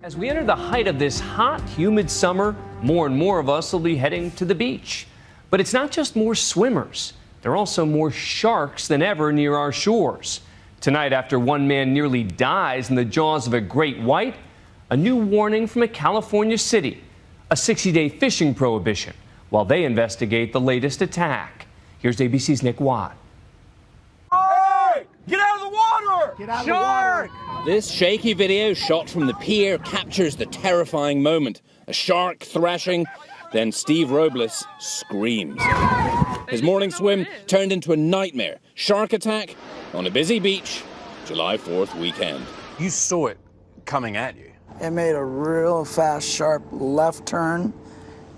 As we enter the height of this hot, humid summer, more and more of us will be heading to the beach. But it's not just more swimmers. There are also more sharks than ever near our shores. Tonight, after one man nearly dies in the jaws of a great white, a new warning from a California city, a 60-day fishing prohibition, while they investigate the latest attack. Here's ABC's Nick Watt. Hey! Get out of the water! Get out of the water! This shaky video shot from the pier captures the terrifying moment. A shark thrashing, then Steve Robles screams. His morning swim turned into a nightmare. Shark attack on a busy beach, July 4th weekend. You saw it coming at you. It made a real fast, sharp left turn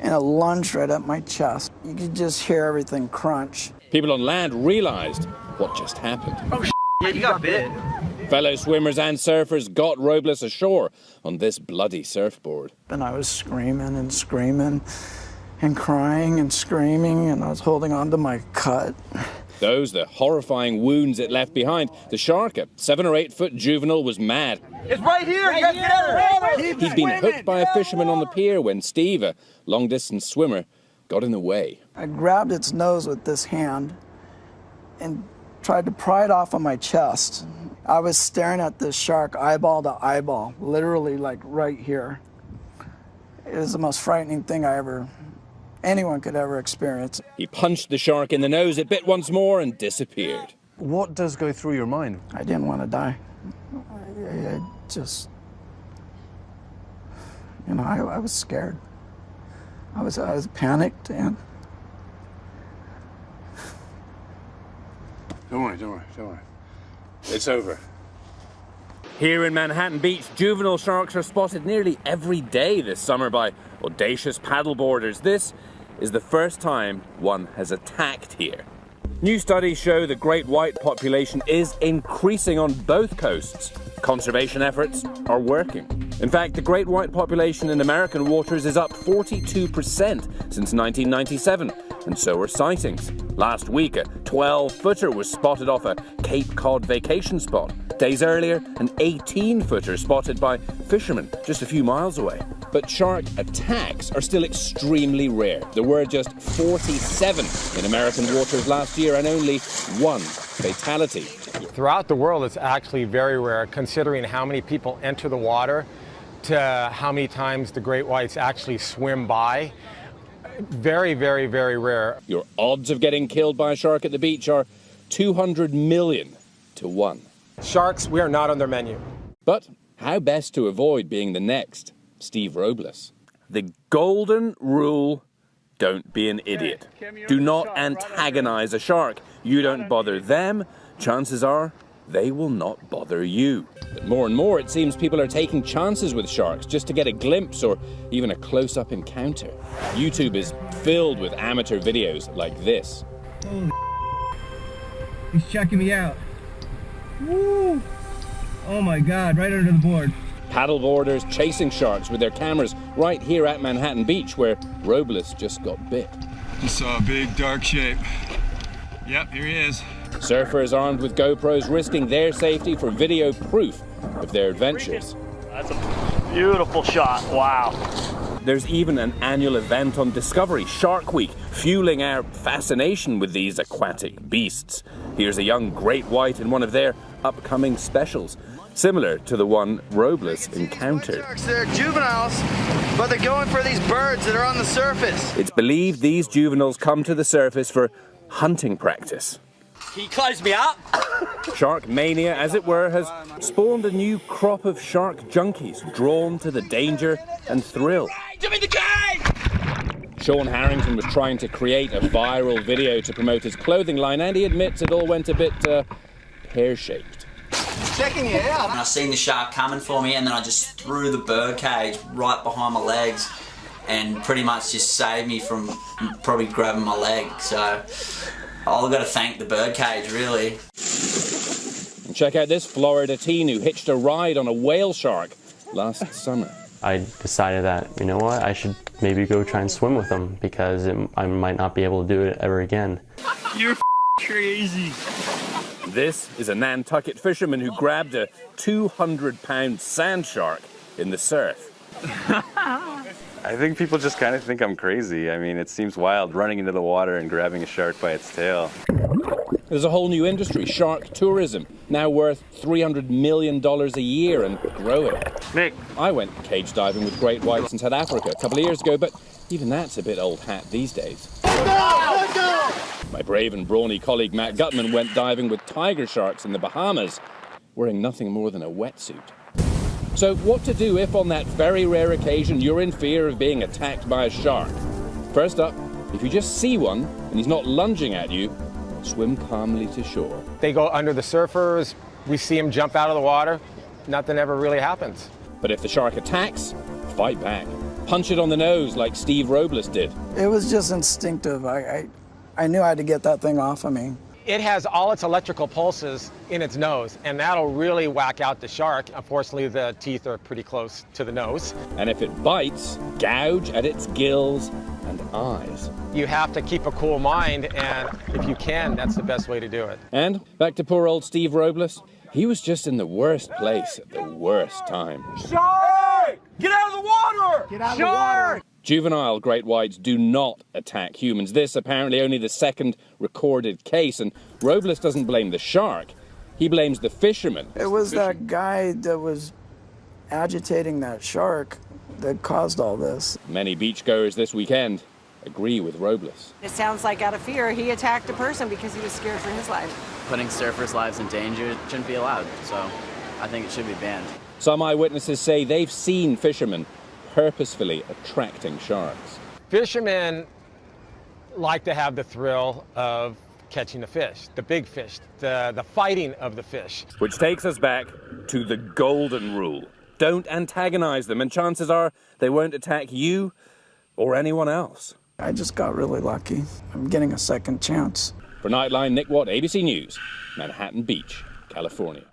and a lunge right at my chest. You could just hear everything crunch. People on land realized what just happened. Oh, you got bit. Fellow swimmers and surfers got Robles ashore on this bloody surfboard. And I was screaming and screaming and crying and screaming, and I was holding on to my cut. Those, the horrifying wounds it left behind. The shark, a 7 or 8 foot juvenile, was mad. It's right here! You guys get out of the water! He'd been hooked by a fisherman on the pier when Steve, a long-distance swimmer, got in the way. I grabbed its nose with this hand and tried to pry it off of my chest. I was staring at this shark eyeball to eyeball, literally like right here. It was the most frightening thing anyone could ever experience. He punched the shark in the nose, it bit once more and disappeared. What does go through your mind? I didn't want to die. I just, I was scared. I was panicked, and Don't worry. It's over. Here in Manhattan Beach, juvenile sharks are spotted nearly every day this summer by audacious paddleboarders. This is the first time one has attacked here. New studies show the great white population is increasing on both coasts. Conservation efforts are working. In fact, the great white population in American waters is up 42% since 1997, and so are sightings. Last week, a 12-footer was spotted off a Cape Cod vacation spot. Days earlier, an 18-footer spotted by fishermen just a few miles away. But shark attacks are still extremely rare. There were just 47 in American waters last year and only 1 fatality. Throughout the world, it's actually very rare, considering how many people enter the water to how many times the great whites actually swim by. Very, very, very rare. Your odds of getting killed by a shark at the beach are 200 million to 1. Sharks, we are not on their menu. But how best to avoid being the next Steve Robles? The golden rule: don't be an idiot. Do not antagonize a shark. You don't bother them, chances are they will not bother you. But more and more, it seems people are taking chances with sharks just to get a glimpse or even a close-up encounter. YouTube is filled with amateur videos like this. He's checking me out. Woo! Oh my God, right under the board. Paddleboarders chasing sharks with their cameras right here at Manhattan Beach, where Robles just got bit. Just saw a big dark shape. Yep, here he is. Surfers armed with GoPros risking their safety for video proof of their adventures. That's a beautiful shot, wow. There's even an annual event on Discovery, Shark Week, fueling our fascination with these aquatic beasts. Here's a young great white in one of their upcoming specials, similar to the one Robles encountered. Sharks, they're juveniles, but they're going for these birds that are on the surface. It's believed these juveniles come to the surface for hunting practice. Can you close me up? Shark mania, as it were, has spawned a new crop of shark junkies drawn to the danger and thrill. Give me the cane! Sean Harrington was trying to create a viral video to promote his clothing line, and he admits it all went a bit pear-shaped. Checking you out. I seen the shark coming for me, and then I just threw the bird cage right behind my legs and pretty much just saved me from probably grabbing my leg. So I've got to thank the bird cage, really. And check out this Florida teen who hitched a ride on a whale shark last summer. I decided that, you know what, I should maybe go try and swim with them because I might not be able to do it ever again. You're crazy. This is a Nantucket fisherman who grabbed a 200-pound sand shark in the surf. I think people just kind of think I'm crazy. I mean, it seems wild running into the water and grabbing a shark by its tail. There's a whole new industry, shark tourism, now worth $300 million a year and growing. Nick. I went cage diving with great whites in South Africa a couple of years ago, but even that's a bit old hat these days. My brave and brawny colleague Matt Gutman went diving with tiger sharks in the Bahamas, wearing nothing more than a wetsuit. So what to do if on that very rare occasion you're in fear of being attacked by a shark? First up, if you just see one and he's not lunging at you, swim calmly to shore. They go under the surfers, we see them jump out of the water, nothing ever really happens. But if the shark attacks, fight back. Punch it on the nose like Steve Robles did. It was just instinctive. I knew I had to get that thing off of me. It has all its electrical pulses in its nose, and that'll really whack out the shark. Unfortunately, the teeth are pretty close to the nose. And if it bites, gouge at its gills and eyes. You have to keep a cool mind, and if you can, that's the best way to do it. And back to poor old Steve Robles. He was just in the worst place at the worst time. Shark! Get out of the water! Get out of the water! Juvenile great whites do not attack humans. This apparently only the second recorded case, and Robles doesn't blame the shark. He blames the fisherman. It was that guy that was agitating that shark that caused all this. Many beachgoers this weekend agree with Robles. It sounds like out of fear he attacked a person because he was scared for his life. Putting surfers' lives in danger shouldn't be allowed, so I think it should be banned. Some eyewitnesses say they've seen fishermen purposefully attracting sharks. Fishermen like to have the thrill of catching the fish, the big fish, the fighting of the fish. Which takes us back to the golden rule. Don't antagonize them, and chances are they won't attack you or anyone else. I just got really lucky. I'm getting a second chance. For Nightline, Nick Watt, ABC News, Manhattan Beach, California.